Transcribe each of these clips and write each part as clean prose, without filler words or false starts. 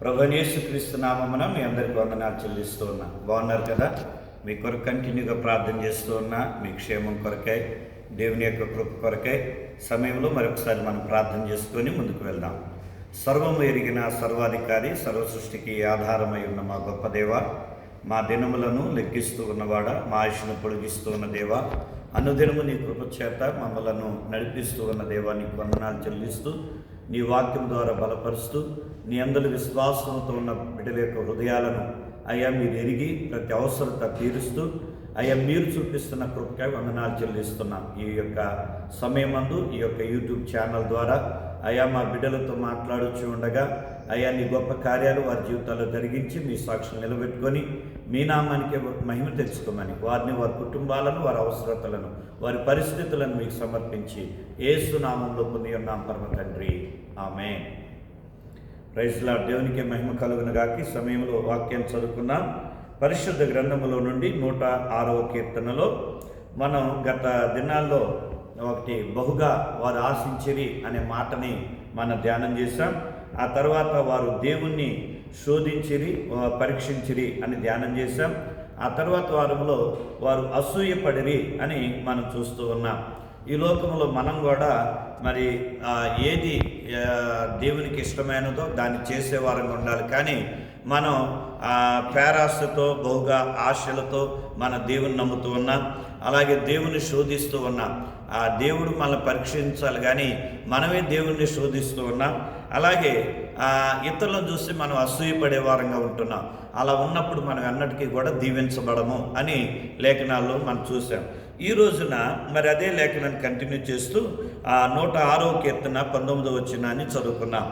ప్రభువైన యేసుక్రీస్తు నామమున మీ అందరికీ వందనాలు చెల్లిస్తూ ఉన్నా. బాగున్నారు కదా? మీ కొరకు కంటిన్యూగా ప్రార్థన చేస్తూ ఉన్నా. మీ క్షేమం కొరకై, దేవుని యొక్క కృప కొరకై సమయంలో మరొకసారి మనం ప్రార్థన చేసుకొని ముందుకు వెళ్దాం. సర్వము ఎరిగిన సర్వాధికారి, సర్వ సృష్టికి ఆధారమై ఉన్న మా గొప్ప దేవ, మా దినములను లెక్కిస్తూ ఉన్నవాడ, మా ఆయుష్ను పొడిగిస్తూ ఉన్న దేవ, అనుదినము నీ కృప చేత మమ్మలను నడిపిస్తూ ఉన్న దేవా, నీకు వందనాలు చెల్లిస్తూ, నీ వాక్యం ద్వారా బలపరుస్తూ, నీ అందరి విశ్వాసంతో ఉన్న బిడ్డల యొక్క హృదయాలను అయ్యా మీరు ఎరిగి ప్రతి అవసరత తీరుస్తూ అయ్యా మీరు చూపిస్తున్న కృపకై వందనాలు చెల్లిస్తున్నాం. ఈ యొక్క సమయమందు ఈ యొక్క యూట్యూబ్ ఛానల్ ద్వారా అయ్యా మా బిడ్డలతో మాట్లాడుచూ ఉండగా అయ్యా నీ గొప్ప కార్యాలు వారి జీవితాల్లో జరిగించి మీ సాక్షులు నిలబెట్టుకొని మీ నామానికి మహిమ తెచ్చుకోమని వారిని, వారి కుటుంబాలను, వారి అవసరతలను, వారి పరిస్థితులను మీకు సమర్పించి యేసు నామంలో పొంది ఉన్నాం పరమ తండ్రి, ఆమేన్. Praise lord. దేవునికి మహిమ కలుగును గాక. ఈ సమయంలో వాక్యం చదువుకున్నాం. పరిశుద్ధ గ్రంథములో నుండి 106వ కీర్తనలో మనం గత దినాల్లో ఒకటి బహుగా వారు ఆశించిరి అనే మాటని మనం ధ్యానం చేశాం. ఆ తర్వాత వారు దేవుణ్ణి శోధించిరి, పరీక్షించిరి అని ధ్యానం చేశాం. ఆ తర్వాత వారంలో వారు అసూయపడిరి అని మనం చూస్తూ ఉన్నాం. ఈ లోకంలో మనం కూడా మరి ఏది దేవునికి ఇష్టమైనదో దాన్ని చేసేవారంగా ఉండాలి. కానీ మనం పేరాశతో, బహుగా ఆశలతో మన దేవుని నమ్ముతూ ఉన్నాం. అలాగే దేవుని శోధిస్తూ ఉన్నాం. ఆ దేవుడు మనల్ని పరీక్షించాలి, కానీ మనమే దేవుణ్ణి శోధిస్తూ ఉన్నాం. అలాగే ఇతరులను చూసి మనం అసూయపడే వారంగా ఉంటున్నాం. అలా ఉన్నప్పుడు మనం అన్నటికీ కూడా దీవించబడము అని లేఖనాల్లో మనం చూసాం. ఈ రోజున మరి అదే లేఖనాన్ని కంటిన్యూ చేస్తూ 106వ కీర్తన 19వ వచనాన్ని చదువుకున్నాం.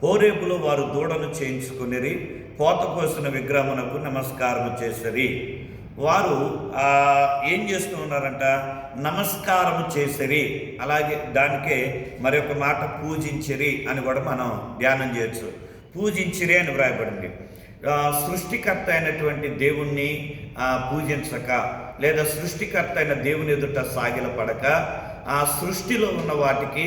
హోరేబులో వారు దూడను చేయించుకునిరి, పోత కోసిన విగ్రహమునకు నమస్కారం చేసిరి. వారు ఏం చేస్తూ ఉన్నారంట? నమస్కారం చేసిరి. అలాగే దానికే మరొక మాట పూజించిరి అని కూడా మనం ధ్యానం చేయొచ్చు. పూజించిరి అని వ్రాయబడింది. సృష్టికర్త అయినటువంటి దేవుణ్ణి పూజించక, లేదా సృష్టికర్త అయిన దేవుని ఎదుట సాగిలపడక, ఆ సృష్టిలో ఉన్న వాటికి,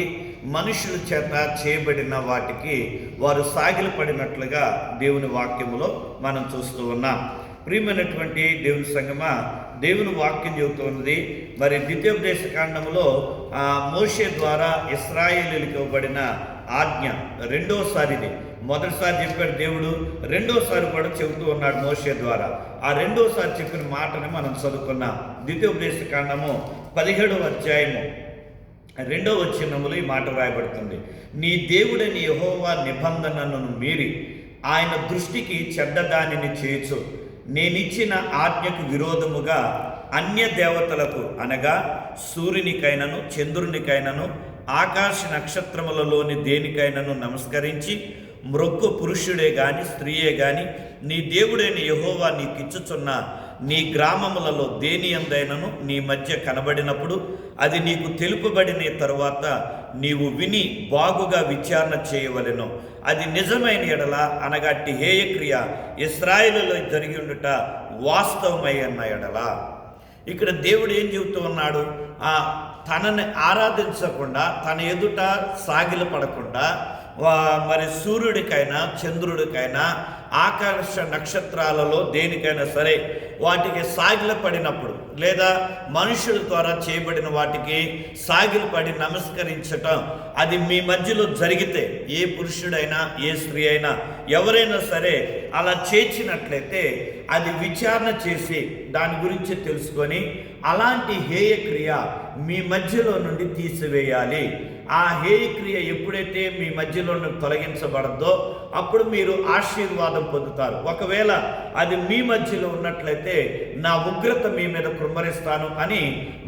మనుషుల చేత చేయబడిన వాటికి వారు సాగిలపడినట్లుగా దేవుని వాక్యములో మనం చూస్తూ ఉన్నాం. ప్రియమైనటువంటి దేవుని సంగమా, దేవుని వాక్యం చెబుతూ ఉన్నది. మరి ద్వితీయోపదేశ కాండములో మోషే ద్వారా ఇశ్రాయేలీయులకు ఇవ్వబడిన ఆజ్ఞ రెండోసారిది. మొదటిసారి చెప్పాడు దేవుడు, రెండోసారి కూడా చెబుతూ ఉన్నాడు మోషే ద్వారా. ఆ రెండోసారి చెప్పిన మాటని మనం చదువుకున్నాం. ద్వితీయోపదేశ కాండము 17వ అధ్యాయము 2వ వచనములో ఈ మాట రాయబడుతుంది. నీ దేవుడని యెహోవా నిబంధనను మీరి ఆయన దృష్టికి చెడ్డదానిని చేయొచ్చు, నేనిచ్చిన ఆజ్ఞకు విరోధముగా అన్య దేవతలకు, అనగా సూర్యునికైనను, చంద్రునికైనను, ఆకాశ నక్షత్రములలోని దేనికైనను నమస్కరించి మ్రొక్కు పురుషుడే గాని స్త్రీయే గాని నీ దేవుడైన యెహోవా నీకిచ్చుచున్న నీ గ్రామములలో దేని యందైనను నీ మధ్య కనబడినప్పుడు అది నీకు తెలుపబడిన తరువాత నీవు విని బాగుగా విచారణ చేయవలెను. అది నిజమైన ఎడల, అనగా అట్టి హేయక్రియ ఇశ్రాయేలులో జరిగి ఉండుట వాస్తవమైన ఎడల. ఇక్కడ దేవుడు ఏం చెబుతూ ఉన్నాడు? తనని ఆరాధించకుండా, తన ఎదుట సాగిలపడకుండా, మరి సూర్యుడికైనా, చంద్రుడికైనా, ఆకాశ నక్షత్రాలలో దేనికైనా సరే వాటికి సాగిలపడినప్పుడు, లేదా మనుషుల ద్వారా చేయబడిన వాటికి సాగిలపడి నమస్కరించటం, అది మీ మధ్యలో జరిగితే, ఏ పురుషుడైనా, ఏ స్త్రీ అయినా, ఎవరైనా సరే అలా చేర్చినట్లయితే అది విచారణ చేసి దాని గురించి తెలుసుకొని అలాంటి హేయక్రియ మీ మధ్యలో నుండి తీసివేయాలి. ఆ హేయక్రియ ఎప్పుడైతే మీ మధ్యలో నుండి తొలగించబడదో అప్పుడు మీరు ఆశీర్వాదం పొందుతారు. ఒకవేళ అది మీ మధ్యలో ఉన్నట్లయితే నా ఉగ్రత మీ మీద కుమ్మరిస్తాను అని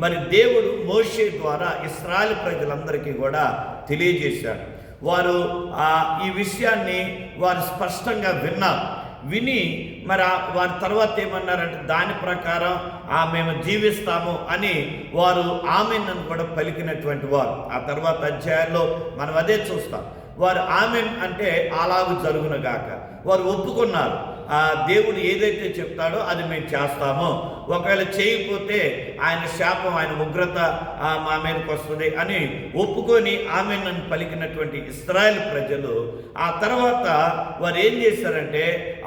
మరి దేవుడు మోషే ద్వారా ఇశ్రాయేలు ప్రజలందరికీ కూడా తెలియజేశాడు. వారు ఈ విషయాన్ని వారు స్పష్టంగా విని మరి వారి తర్వాత ఏమన్నారంటే దాని ప్రకారం మేము జీవిస్తాము అని వారు ఆమెన్ అని కూడా పలికినటువంటి వారు. ఆ తర్వాత అధ్యాయాల్లో మనం అదే చూస్తాం. వారు ఆమెన్ అంటే అలాగు జరుగునుగాక, వారు ఒప్పుకున్నారు. దేవుడు ఏదైతే చెప్తాడో అది మేము చేస్తాము, ఒకవేళ చేయకపోతే ఆయన శాపం, ఆయన ఉగ్రత మా మీదకి వస్తుంది అని ఒప్పుకొని ఆమె నన్ను పలికినటువంటి ఇశ్రాయేలు ప్రజలు ఆ తర్వాత వారు ఏం చేశారంటే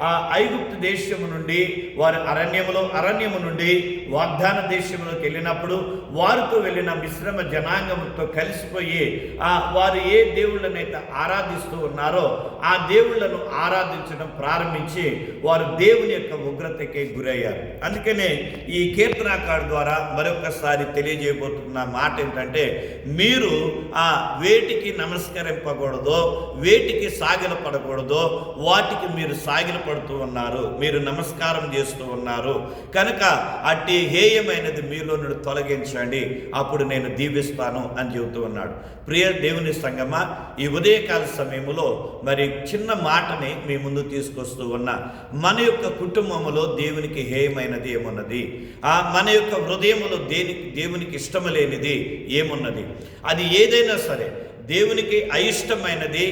ఆ ఐగుప్తు దేశము నుండి వారు అరణ్యము నుండి వాగ్దాన దేశంలోకి వెళ్ళినప్పుడు వారితో వెళ్ళిన మిశ్రమ జనాంగంతో కలిసిపోయి వారు ఏ దేవుళ్ళనైతే ఆరాధిస్తూ ఉన్నారో ఆ దేవుళ్లను ఆరాధించడం ప్రారంభించి వారు దేవుని యొక్క ఉగ్రతకి గురయ్యారు. అందుకనే ఈ కీర్తనాకారు ద్వారా మరొకసారి తెలియజేయబోతున్న మాట ఏంటంటే, మీరు వేటికి నమస్కరింపకూడదో, వేటికి సాగిలపడకూడదో వాటికి మీరు సాగిలపడుతూ ఉన్నారు, మీరు నమస్కారం చేస్తూ ఉన్నారు కనుక అట్టి హేయమైనది మీలో నుండి తొలగించండి, అప్పుడు నేను దీవిస్తాను అని చెబుతూ ఉన్నాడు. ప్రియ దేవుని సంగమా, ఈ ఉదయకాల సమయంలో మరి చిన్న మాటని మీ ముందు తీసుకొస్తూ ఉన్నా. మన యొక్క కుటుంబంలో దేవునికి హేయమైనది ఏమున్నది? మన యొక్క హృదయంలో దేవునికి ఇష్టము లేనిది ఏమున్నది? అది ఏదైనా సరే దేవునికి అయిష్టమైనది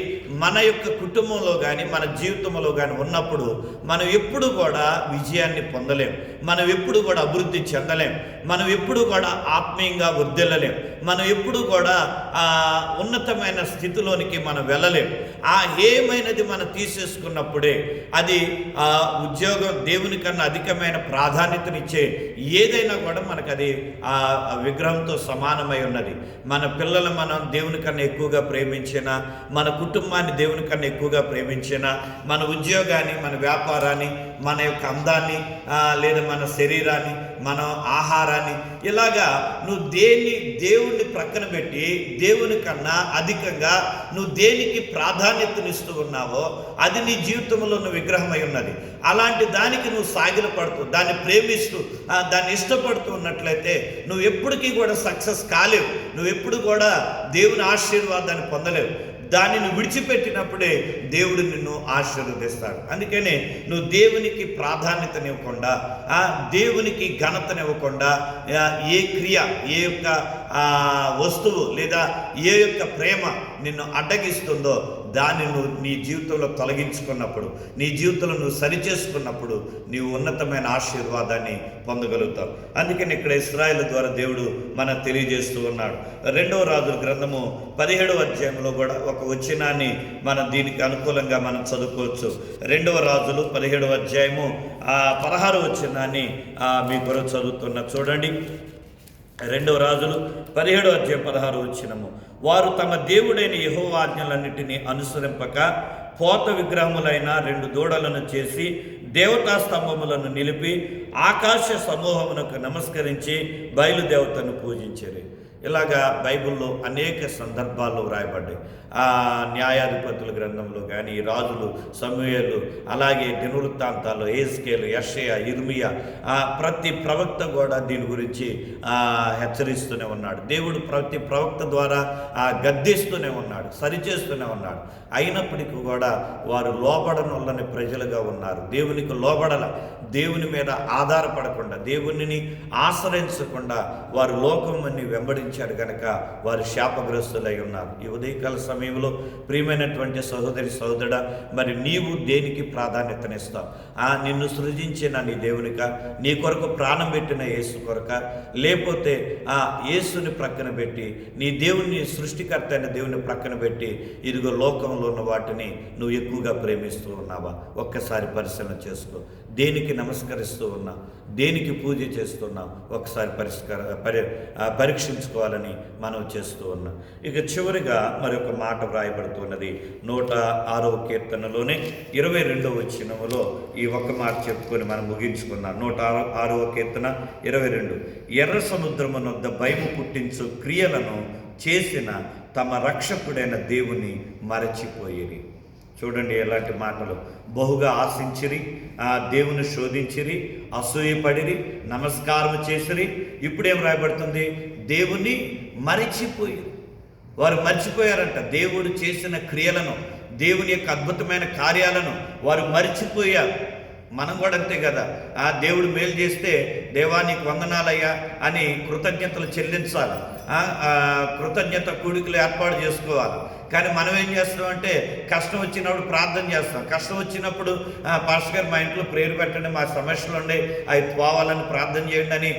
మన యొక్క కుటుంబంలో కానీ మన జీవితంలో కానీ ఉన్నప్పుడు మనం ఎప్పుడు కూడా విజయాన్ని పొందలేం, మనం ఎప్పుడు కూడా అభివృద్ధి చెందలేం, మనం ఎప్పుడు కూడా ఆత్మీయంగా వర్ధిల్లలేం, మనం ఎప్పుడు కూడా ఉన్నతమైన స్థితిలోనికి మనం వెళ్ళలేం. ఆ హేయమైనది మనం తీసేసుకున్నప్పుడే అది ఉద్యోగం దేవుని కన్నా అధికమైన ప్రాధాన్యతనిచ్చే ఏదైనా కూడా మనకు అది విగ్రహంతో సమానమై ఉన్నది. మన పిల్లలు మనం దేవుని కన్నా ఎక్కువగా ప్రేమించిన, మన కుటుంబాన్ని దేవుని కన్నా ఎక్కువగా ప్రేమించిన, మన ఉద్యోగాన్ని, మన వ్యాపారాన్ని, మన యొక్క అందాన్ని లేదా మన శరీరాన్ని, మన ఆహారాన్ని, ఇలాగా నువ్వు దేవుణ్ణి ప్రక్కన పెట్టి దేవుని కన్నా అధికంగా నువ్వు దేనికి ప్రాధాన్యతనిస్తూ ఉన్నావో అది నీ జీవితంలో నువ్వు విగ్రహమై ఉన్నది. అలాంటి దానికి నువ్వు సాగిలపడుతూ, దాన్ని ప్రేమిస్తూ, దాన్ని ఇష్టపడుతూ ఉన్నట్లయితే నువ్వు ఎప్పటికీ కూడా సక్సెస్ కాలేవు, నువ్వు ఎప్పుడు కూడా దేవుని ఆశీర్వాదాన్ని పొందలేవు. దానిని విడిచిపెట్టినప్పుడే దేవుడు నిన్ను ఆశీర్వదిస్తాడు. అందుకనే నువ్వు దేవునికి ప్రాధాన్యతనివ్వకుండా, దేవునికి ఘనతనివ్వకుండా ఏ క్రియ, ఏ యొక్క వస్తువు లేదా ఏ యొక్క ప్రేమ నిన్ను అడ్డగిస్తుందో దాన్ని నువ్వు నీ జీవితంలో తొలగించుకున్నప్పుడు, నీ జీవితంలో నువ్వు సరిచేసుకున్నప్పుడు నీవు ఉన్నతమైన ఆశీర్వాదాన్ని పొందగలుగుతావు. అందుకని ఇక్కడ ఇశ్రాయేలు ద్వారా దేవుడు మనకు తెలియజేస్తూ ఉన్నాడు. 2వ రాజుల గ్రంథము 17వ అధ్యాయంలో కూడా ఒక వచనాన్ని మనం దీనికి అనుకూలంగా మనం చదువుకోవచ్చు. 2వ రాజులు 17వ అధ్యాయము 16వ వచనాన్ని మీ కొరకు చదువుతున్నా చూడండి. 2వ రాజులు 17వ అధ్యాయం 16వ వచనము. వారు తమ దేవుడైన యెహోవా ఆజ్ఞలన్నిటినీ అనుసరింపక పోత విగ్రహములైన 2 దూడలను చేసి దేవతా స్తంభములను నిలిపి ఆకాశ సమూహమునకు నమస్కరించి బయలుదేవతను పూజించారు. ఇలాగా బైబిల్లో అనేక సందర్భాల్లో వ్రాయబడ్డాయి. న్యాయాధిపతుల గ్రంథంలో కానీ, రాజులు, సమూయేలు, అలాగే దినవృత్తాంతాల్లో యెహెజ్కేలు, యెషయా, ఇర్మియా, ప్రతి ప్రవక్త కూడా దీని గురించి హెచ్చరిస్తూనే ఉన్నాడు. దేవుడు ప్రతి ప్రవక్త ద్వారా గద్దిస్తూనే ఉన్నాడు, సరిచేస్తూనే ఉన్నాడు. అయినప్పటికీ కూడా వారు లోబడనొల్లని ప్రజలుగా ఉన్నారు. దేవునికి లోబడల, దేవుని మీద ఆధారపడకుండా, దేవునిని ఆశ్రయించకుండా వారు లోకమని వెంబడించారు కనుక వారు శాపగ్రస్తులై ఉన్నారు. ఈ ఉదయకాల సమయంలో ప్రియమైనటువంటి సహోదరి సహోదరుడా, మరి నీవు దేనికి ప్రాధాన్యతనిస్తావు? నిన్ను సృజించిన నీ దేవునిక, నీ కొరకు ప్రాణం పెట్టిన యేసు కొరక, లేకపోతే యేసుని ప్రక్కన పెట్టి నీ దేవుని సృష్టికర్త అయిన దేవుని ప్రక్కన పెట్టి ఇదిగో లోకంలో ఉన్న వాటిని నువ్వు ఎక్కువగా ప్రేమిస్తూ ఉన్నావా? ఒక్కసారి పరిశీలన చేసుకో. దేనికి నమస్కరిస్తూ ఉన్నావు? దేనికి పూజ చేస్తున్నావు? ఒకసారి పరీక్షించుకోవాలని మనం చేస్తూ ఉన్నాం. ఇక చివరిగా మరొక మాట వ్రాయబడుతున్నది 106వ కీర్తనలోనే 22వ వచనములో ఈ ఒక్క మాట చెప్పుకొని మనం ముగించుకున్నాం. 106వ కీర్తన 22. ఎర్ర సముద్రమునొద్ద భయము పుట్టించు క్రియలను చేసిన తమ రక్షకుడైన దేవుని మరచిపోయేది. చూడండి ఎలాంటి మాటలు. బహుగా ఆశించిరి, దేవుని శోధించిరి, అసూయపడిరి, నమస్కారం చేసిరి. ఇప్పుడేం రాయబడుతుంది? దేవుని మరచిపోయి. వారు మర్చిపోయారంట దేవుడు చేసిన క్రియలను, దేవుని యొక్క అద్భుతమైన కార్యాలను వారు మర్చిపోయారు. మనం కూడా అంతే కదా. దేవుడు మేలు చేస్తే దేవా నీకు వందనాలయ్యా అని కృతజ్ఞతలు చెల్లించాలి, కృతజ్ఞత కూడికలు ఏర్పాటు చేసుకోవాలి. కానీ మనం ఏం చేస్తామంటే కష్టం వచ్చినప్పుడు ప్రార్థన చేస్తాం. కష్టం వచ్చినప్పుడు పాస్టర్ గారు మా ఇంట్లో ప్రేయర్ పెట్టండి, మా సమస్యలు ఉండే అవి పోవాలని ప్రార్థన చేయండి అని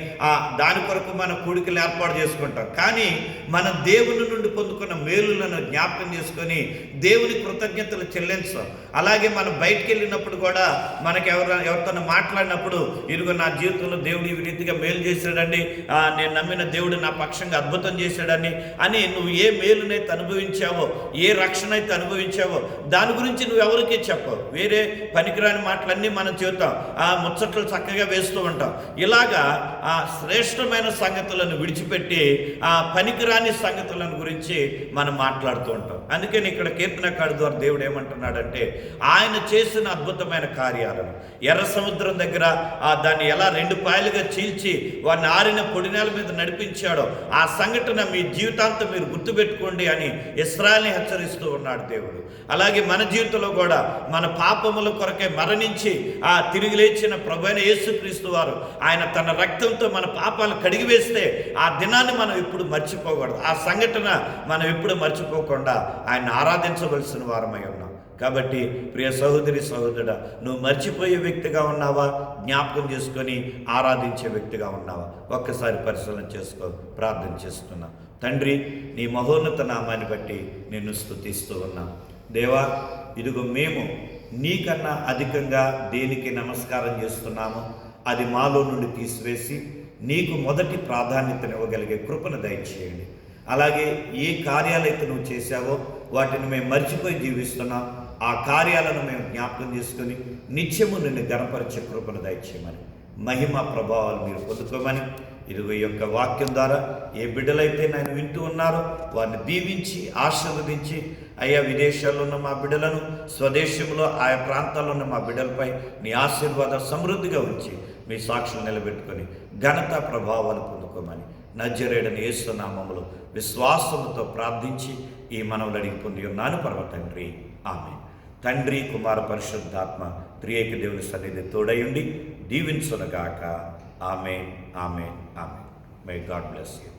దాని కొరకు మన కూడికలు ఏర్పాటు చేసుకుంటాం. కానీ మనం దేవుని నుండి పొందుకున్న మేలులను జ్ఞాపకం చేసుకొని దేవుని కృతజ్ఞతలు చెల్లించాం. అలాగే మనం బయటికి వెళ్ళినప్పుడు కూడా మనకి ఎవరితో మాట్లాడినప్పుడు ఇదిగో నా జీవితంలో దేవుడు ఈ రీతిగా మేలు చేశాడండి, నేను నమ్మిన దేవుడు నా పక్షంగా అద్భుతం చేశాడని అని నువ్వు ఏ మేలునైతే అనుభవించావో, ఏ రక్షణ అయితే అనుభవించావో దాని గురించి నువ్వు ఎవరికి చెప్పవు. వేరే పనికిరాని మాటలన్నీ మనం చెబుతాం, ముచ్చట్లు చక్కగా వేస్తూ ఉంటాం. ఇలాగా ఆ శ్రేష్టమైన సంగతులను విడిచిపెట్టి పనికిరాని సంగతులను గురించి మనం మాట్లాడుతూ ఉంటాం. అందుకని ఇక్కడ కీర్తనకారుడు ద్వారా దేవుడు ఏమంటున్నాడంటే ఆయన చేసిన అద్భుతమైన కార్యాలను, ఎర్ర సముద్రం దగ్గర దాన్ని ఎలా 2 పాయలుగా చీల్చి వారిని ఆరిన పొడి నేల మీద నడిపించాడో ఆ సంఘటన మీ జీవితాంతం మీరు గుర్తుపెట్టుకోండి అని ఇశ్రాయేలుని హెచ్చరిస్తూ ఉన్నాడు దేవుడు. అలాగే మన జీవితంలో కూడా మన పాపముల కొరకే మరణించి తిరిగి లేచిన ప్రభువైన యేసుక్రీస్తు వారు ఆయన తన రక్తంతో మన పాపాలు కడిగివేస్తే ఆ దినాన్ని మనం ఎప్పుడు మర్చిపోకూడదు. ఆ సంఘటన మనం ఎప్పుడు మర్చిపోకుండా ఆయన ఆరాధించవలసిన వారమై ఉన్నాం. కాబట్టి ప్రియ సహోదరి సహోదరుడా, నువ్వు మర్చిపోయే వ్యక్తిగా ఉన్నావా, జ్ఞాపకం చేసుకొని ఆరాధించే వ్యక్తిగా ఉన్నావా? ఒక్కసారి పరిశీలన చేసుకో. ప్రార్థన చేస్తున్నా. తండ్రి, నీ మహోన్నత నామాన్ని బట్టి నిన్ను స్తుతిస్తూ ఉన్నాం. దేవా, ఇదిగో మేము నీకన్నా అధికంగా దేనికి నమస్కారం చేస్తున్నామో అది మాలో నుండి తీసివేసి నీకు మొదటి ప్రాధాన్యతనివ్వగలిగే కృపను దయచేయండి. అలాగే ఏ కార్యాలైతే నువ్వు చేశావో వాటిని మేము మర్చిపోయి జీవిస్తున్నాం. ఆ కార్యాలను మేము జ్ఞాపకం చేసుకొని నిత్యము నిన్ను గణపరిచే కృపను దయచేయమని, మహిమ ప్రభావాలు మీరు పొందుకోమని, ఇదిగో ఈ యొక్క వాక్యం ద్వారా ఏ బిడ్డలైతే నేను వింటూ ఉన్నారో వారిని దీవించి ఆశీర్వదించి, అయ్యా విదేశాల్లో ఉన్న మా బిడ్డలను, స్వదేశంలో ఆయా ప్రాంతాల్లో ఉన్న మా బిడ్డలపై నీ ఆశీర్వాద సమృద్ధిగా ఉంచి మీ సాక్షులు నిలబెట్టుకొని ఘనత ప్రభావాలు పొందుకోమని నజరేయుడైన యేసు నామములో విశ్వాసముతో ప్రార్థించి ఈ మనవులు అడిగి పొంది ఉన్నాను పరమ తండ్రి. ఆమె తండ్రి, కుమార, పరిశుద్ధాత్మ త్రియేక దేవుని సన్నిధి తోడయుండి దీవించునగాక. ఆమెన్, ఆమెన్, ఆమెన్. May God bless you.